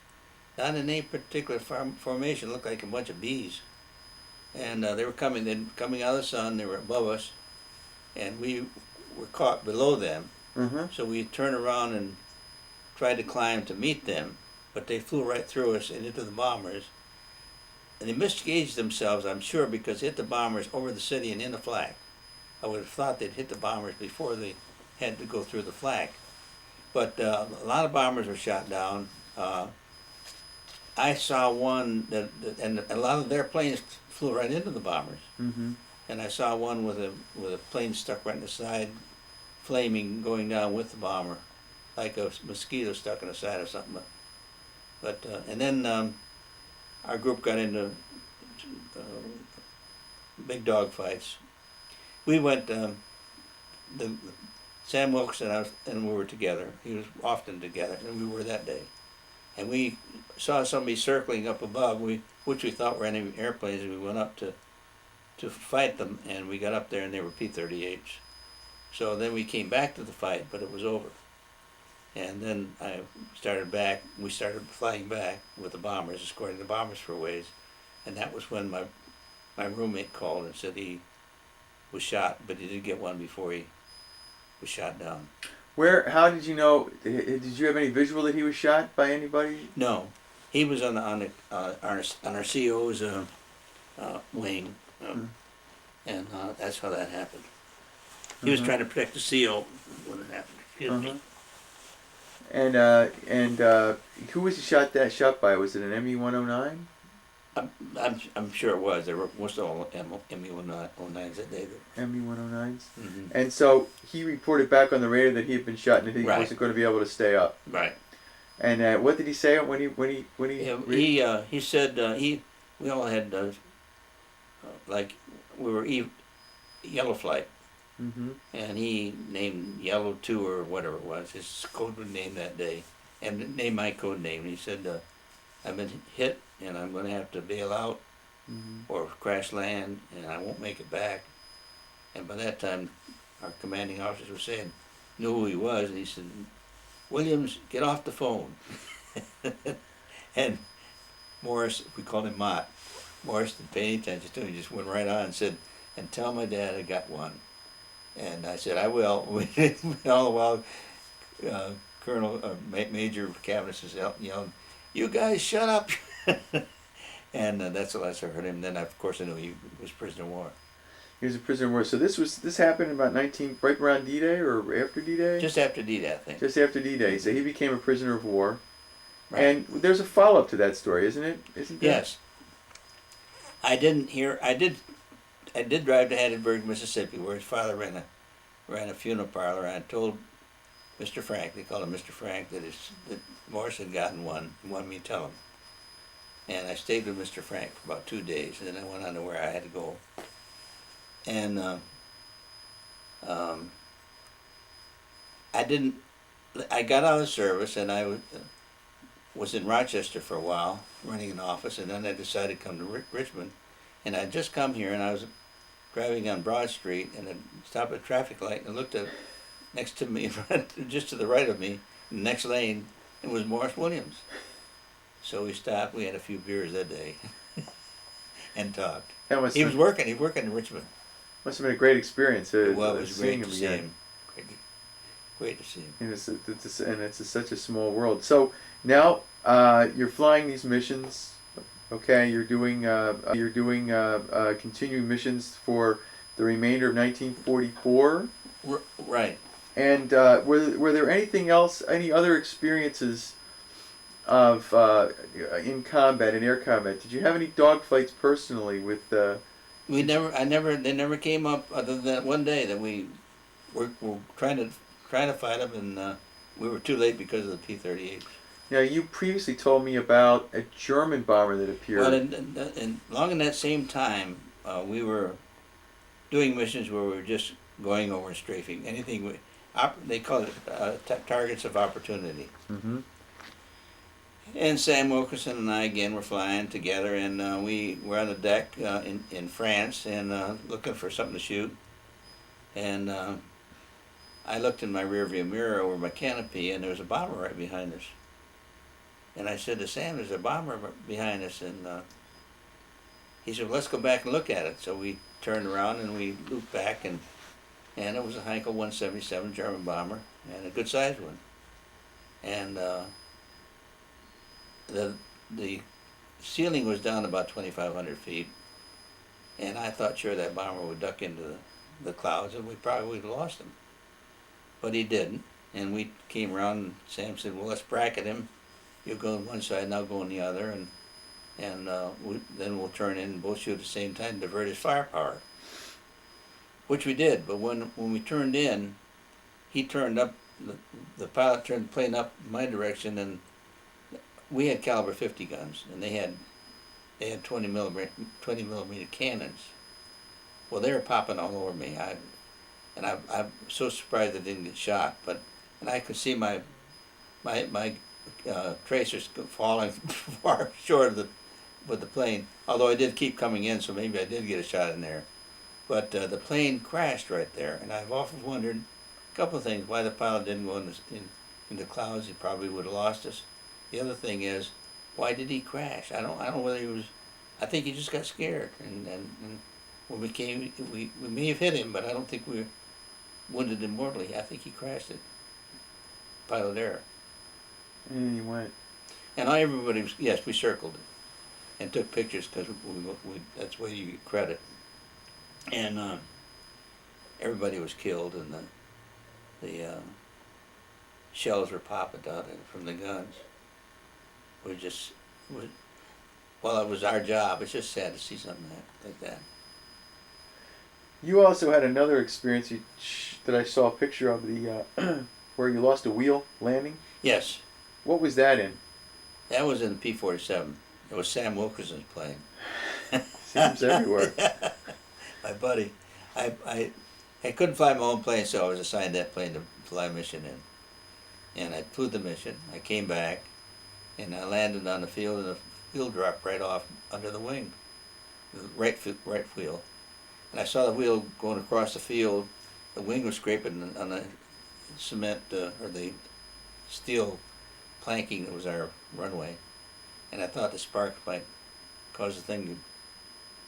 not in any particular formation. It looked like a bunch of bees. And they were coming out of the sun. They were above us, and we were caught below them. Mm-hmm. So we turned around and tried to climb to meet them, but they flew right through us and into the bombers. And they misgauged themselves, I'm sure, because they hit the bombers over the city and in the flak. I would have thought they'd hit the bombers before they had to go through the flak. But a lot of bombers were shot down. I saw one and a lot of their planes flew right into the bombers. Mm-hmm. And I saw one with a plane stuck right in the side, flaming, going down with the bomber, like a mosquito stuck in the side of something. But and then our group got into big dog fights. We went. Sam Wilkes and we were together. He was often together, and we were that day. And we saw somebody circling up above, which we thought were enemy airplanes, and we went up to fight them, and we got up there, and they were P-38s. So then we came back to the fight, but it was over. And then we started flying back with the bombers, escorting the bombers for a ways, and that was when my roommate called and said he was shot, but he did get one before he was shot down. How did you know? Did you have any visual that he was shot by anybody? No, he was on our CO's wing, and that's how that happened. He was trying to protect the CO when it happened. Excuse me. And who was he shot by? Was it an ME-109? I'm sure it was. There were most all ME-109s that day. ME-109s. Mm-hmm. And so he reported back on the radio that he had been shot and that he wasn't going to be able to stay up. Right. And what did he say when he? He said we all had like we were yellow flight. Mm-hmm. And he named Yellow 2 or whatever it was, his code name that day, and named my code name. And he said, I've been hit and I'm going to have to bail out or crash land and I won't make it back. And by that time, our commanding officers were saying, knew who he was, and he said, Williams, get off the phone. And Morris, we called him Mott, Morris didn't pay any attention to him, he just went right on and said, and tell my dad I got one. And I said, I will. All the while, Major Cavanis is yelling, you guys shut up. And that's the last I heard him. Then, of course, I knew he was prisoner of war. He was a prisoner of war. So this happened about right around D-Day or after D-Day? Just after D-Day, I think. Just after D-Day. So he became a prisoner of war. Right. And there's a follow-up to that story, isn't it? Isn't there? Yes. I did drive to Hattiesburg, Mississippi, where his father ran a funeral parlor. And I told Mr. Frank, they called him Mr. Frank, that Morris had gotten one. He wanted me to tell him. And I stayed with Mr. Frank for about 2 days, and then I went on to where I had to go. And I got out of service, and I was in Rochester for a while, running an office, and then I decided to come to Richmond. And I'd just come here, and I was driving on Broad Street, and I stopped at a traffic light, and I looked at next to me, just to the right of me, in the next lane, it was Morris Williams. So we stopped, we had a few beers that day, and talked. He was working in Richmond. Must have been a great experience. It was great to see him. Great to see him. And it's such a small world. So now you're flying these missions. Okay, you're doing continuing missions for the remainder of 1944. Right. And were there anything else, any other experiences of in combat, in air combat? Did you have any dogfights personally with? They never came up other than one day that we were trying to fight them, and We were too late because of the P-38. Now, you previously told me about a German bomber that appeared. Well, and along in that same time, we were doing missions where we were just going over and strafing anything. They call it targets of opportunity. Mm-hmm. And Sam Wilkerson and I again were flying together, and we were on the deck in France and looking for something to shoot. And I looked in my rearview mirror over my canopy, and there was a bomber right behind us. And I said to Sam, "There's a bomber behind us," and he said, well, "Let's go back and look at it." So we turned around and we looped back, and it was a Heinkel 177 German bomber, and a good sized one. And the ceiling was down about 2,500 feet, and I thought sure that bomber would duck into the clouds, and we probably would have lost him. But he didn't, and we came around, and Sam said, "Well, let's bracket him. You'll go on one side, and I'll go on the other, and then we'll turn in and both shoot at the same time, divert his firepower." Which we did, but when we turned in, he turned up, the pilot turned the plane up my direction, and we had caliber 50 guns, and they had 20 millimeter cannons. Well, they were popping all over me. I'm so surprised I didn't get shot, and I could see my tracers falling far short of the plane. Although I did keep coming in, so maybe I did get a shot in there. But the plane crashed right there, and I've often wondered a couple of things: why the pilot didn't go in the clouds. He probably would have lost us. The other thing is, why did he crash? I don't know whether he was. I think he just got scared, and when we came, we may have hit him, but I don't think we were wounded him mortally. I think he crashed it. Pilot error. And you went. And everybody was, yes, we circled it and took pictures because that's where you get credit. And everybody was killed, and the shells were popping out from the guns. Well, it was our job. It's just sad to see something like that. You also had another experience that I saw a picture of, the where you lost a wheel landing. Yes. What was that in? That was in the P-47. It was Sam Wilkerson's plane. Seems everywhere. My buddy. I couldn't fly my own plane, so I was assigned that plane to fly a mission in. And I flew the mission. I came back, and I landed on the field, and the wheel dropped right off under the wing, the right wheel. And I saw the wheel going across the field. The wing was scraping on the cement or the steel planking that was our runway. And I thought the sparks might cause the thing to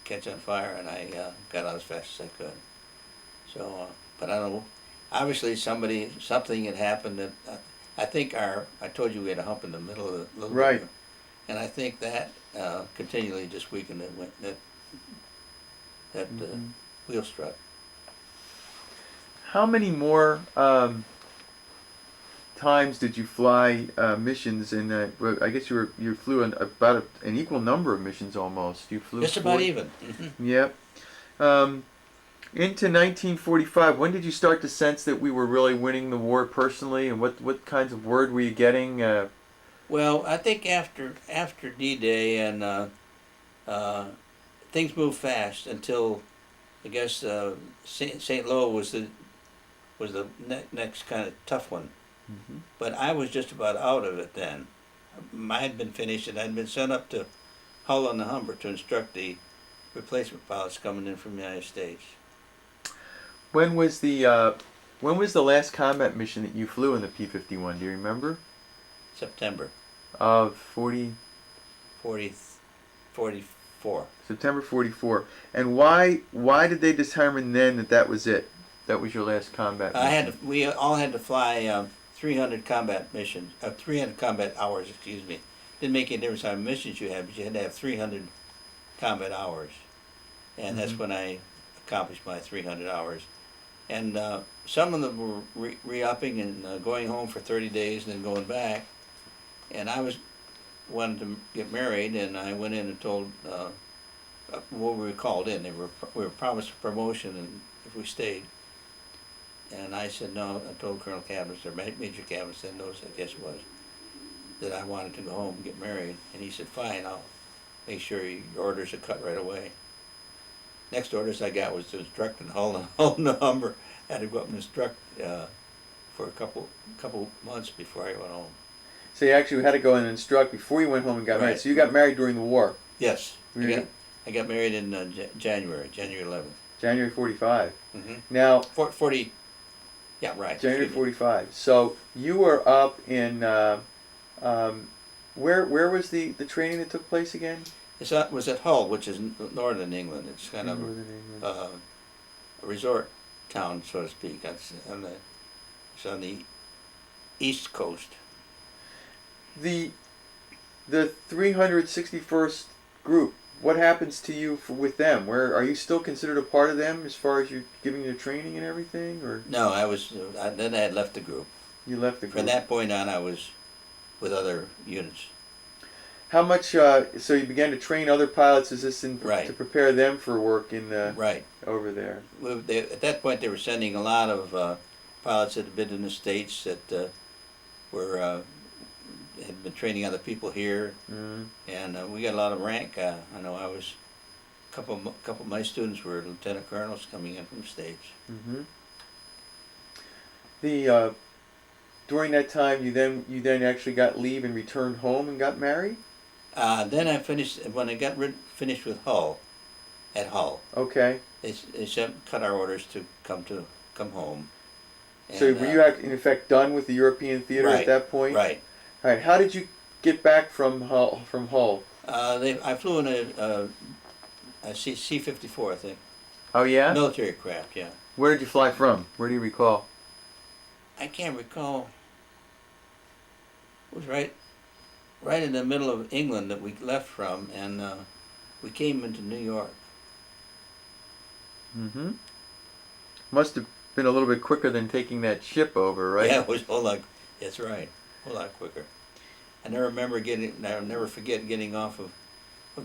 catch on fire, and I got out as fast as I could. So, but I don't know. Obviously, something had happened that I think I told you we had a hump in the middle of the little right, bit, and I think that continually just weakened that wheel strut. How many more times did you fly missions? In I guess you flew about an equal number of missions almost. You flew just about even. Yep. Into 1945, when did you start to sense that we were really winning the war personally, and what kinds of word were you getting? Well, I think after D-Day and things moved fast until I guess St. Lo was the next kind of tough one. Mm-hmm. But I was just about out of it then. Mine had been finished, and I'd been sent up to Hull on the Humber to instruct the replacement pilots coming in from the United States. When was the last combat mission that you flew in the P-51? Do you remember? September. Of 44. September 44. And why did they determine then that was it? That was your last combat mission? We all had to fly 300 combat missions, 300 combat hours, excuse me. Didn't make any difference how many missions you had, but you had to have 300 combat hours. And that's when I accomplished my 300 hours. And some of them were re-upping and going home for 30 days and then going back. And I wanted to get married, and I went in and told what we were called in. We were promised a promotion and if we stayed. And I said no. I told Colonel Cabas, or Major Cabas, then those, I guess it was, that I wanted to go home and get married. And he said, fine, I'll make sure your orders are cut right away. Next orders I got was to instruct in Hull and Hull number. I had to go up and instruct for a couple months before I went home. So you actually had to go and instruct before you went home and got married. Right. So you got married during the war. Yes, Really? I got married in January 11th. January 45. Mm-hmm. Now, 40, yeah, right. January 45. So you were up in, where was the training that took place again? It was at Hull, which is northern England. It's kind of Northern England. A resort town, so to speak. It's on the east coast. The 361st group, what happens to you with them? Where are you still considered a part of them as far as you're giving your training and everything, or No, I was. Then I had left the group. you left the group? From that point on, I was with other units. How much? So you began to train other pilots. Is this Right. to prepare them for work in Right. over there? At that point, they were sending a lot of pilots that had been in the States that were had been training other people here, and we got a lot of rank. I know I was a couple of my students were lieutenant colonels coming in from the States. Mm-hmm. The during that time, you then actually got leave and returned home and got married. Then I finished when I got finished with Hull. At Hull, Okay. they cut our orders to come home. So And, were you in effect done with the European theater at right, that point? Right. All right. How did you get back from Hull? I flew in a C-54, I think. Oh yeah. Military craft, yeah. Where did you fly from? Where do you recall? I can't recall. It was right in the middle of England that we left from, and we came into New York. Mm-hmm. Must have been a little bit quicker than taking that ship over, right? Yeah, it was a whole lot. That's right, a whole lot quicker. I'll never forget getting off of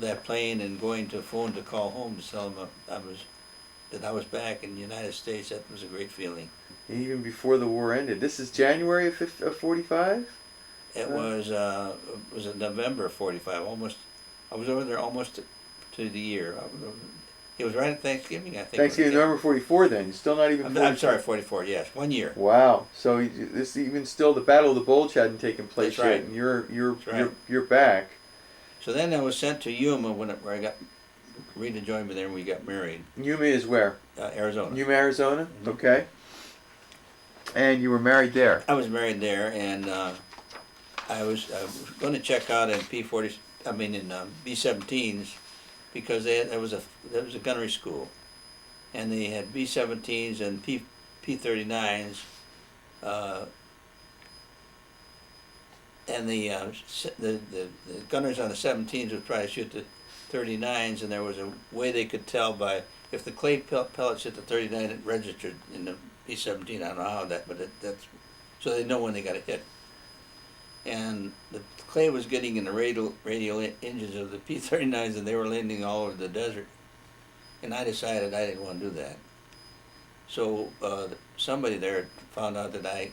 that plane and going to a phone to call home to tell them that I was back in the United States. That was a great feeling. Even before the war ended. This is January of 45? It was in November of 45. Almost, I was over there almost to the year. It was right at Thanksgiving, I think. Thanksgiving, November 44 then. You're still not even I'm sorry, 44, yes. 1 year. Wow. So this even still the Battle of the Bulge hadn't taken place That's right. yet, and you're right. you're back. So then I was sent to Yuma where I got Rita joined me there and we got married. Yuma is where? Arizona. Yuma, Arizona? Mm-hmm. Okay. And you were married there? I was married there, and I was going to check out in B-17s because there was a gunnery school, and they had B-17s and P-39s, and the gunners on the 17s would try to shoot the 39s, and there was a way they could tell by if the clay pellets hit the 39, it registered in the P-17. I don't know how that, but that's so they know when they got a hit. And the clay was getting in the radial engines of the P-39s, and they were landing all over the desert. And I decided I didn't want to do that. So somebody there found out that I,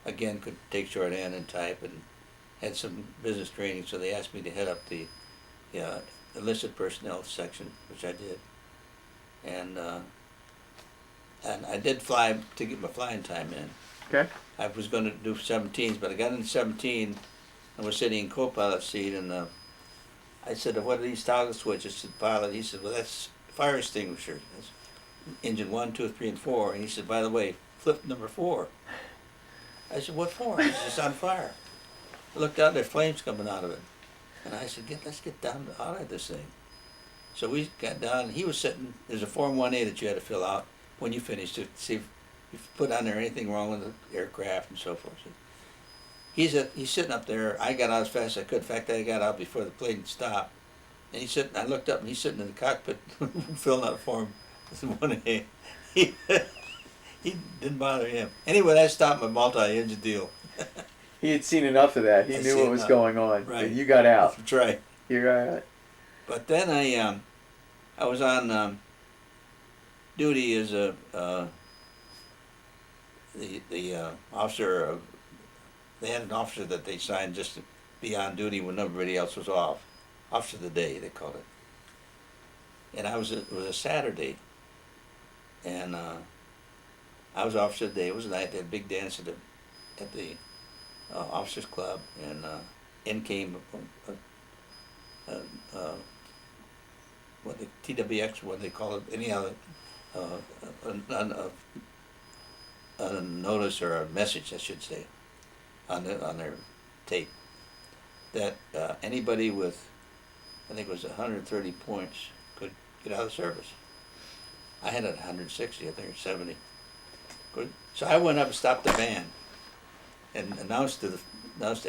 again, could take shorthand and type and had some business training, so they asked me to head up the enlisted personnel section, which I did. And I did fly to get my flying time in. Okay. I was going to do 17s, but I got into 17 and was sitting in co-pilot seat, and I said, "What are these toggle switches?" To the pilot, he said, "Well, that's fire extinguisher. That's engine 1, 2, 3, and 4." And he said, "By the way, flip number 4." I said, "What for?" He said, "It's on fire." I looked out, there's flames coming out of it. And I said, let's get down out of this thing. So we got down, and he was sitting, there's a Form 1A that you had to fill out when you finished to see if you put on there anything wrong with the aircraft and so forth. So he's sitting up there. I got out as fast as I could. In fact, I got out before the plane stopped. And I looked up, and he's sitting in the cockpit filling out a Form 1A. He didn't bother him. Anyway, that stopped my multi-engine deal. He had seen enough of that. He knew what was going on. Right. You got out. That's right. You got out. But then I was on duty as the officer, they had an officer that they signed just to be on duty when everybody else was off. Officer of the day, they called it. And it was a Saturday, and I was officer of the day. It was a night. They had a big dance at the officers club, and in came what the TWX, what they call it, anyhow, a notice or a message, I should say, on their tape that anybody with, I think it was 130 points could get out of service. I had 160, I think, or 70. Good. So I went up and stopped the van and announced to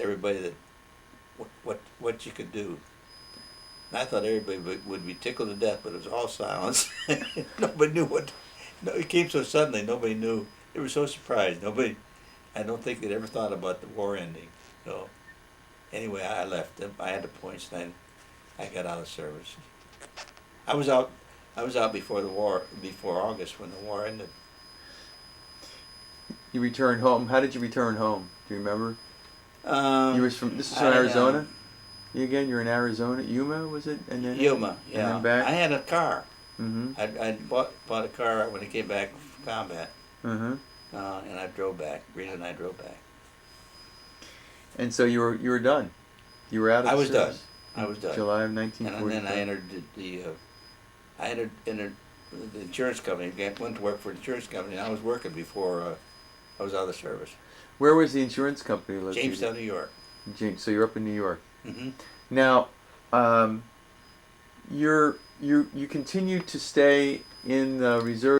everybody that what you could do. And I thought everybody would be tickled to death, but it was all silence. Nobody knew what. No, it came so suddenly. Nobody knew. They were so surprised. Nobody. I don't think they'd ever thought about the war ending. So anyway, I left. I had the points, and I got out of service. I was out before the war, before August when the war ended. You returned home. How did you return home? Do you remember? You was from. This is from Arizona. You again? You're in Arizona. Yuma, was it? And then Yuma, yeah. And then back. I had a car. Mm-hmm. I bought a car when I came back from combat. Mm-hmm. And I drove back. Rita and I drove back. And so you were done. You were out of I was service. done. I was done. July of 1945. And then I entered the insurance company. Went to work for an insurance company. And I was working before I was out of the service. Where was the insurance company located? Jamestown, New York. So you're up in New York. Mm-hmm. Now, you continue to stay in the reserve.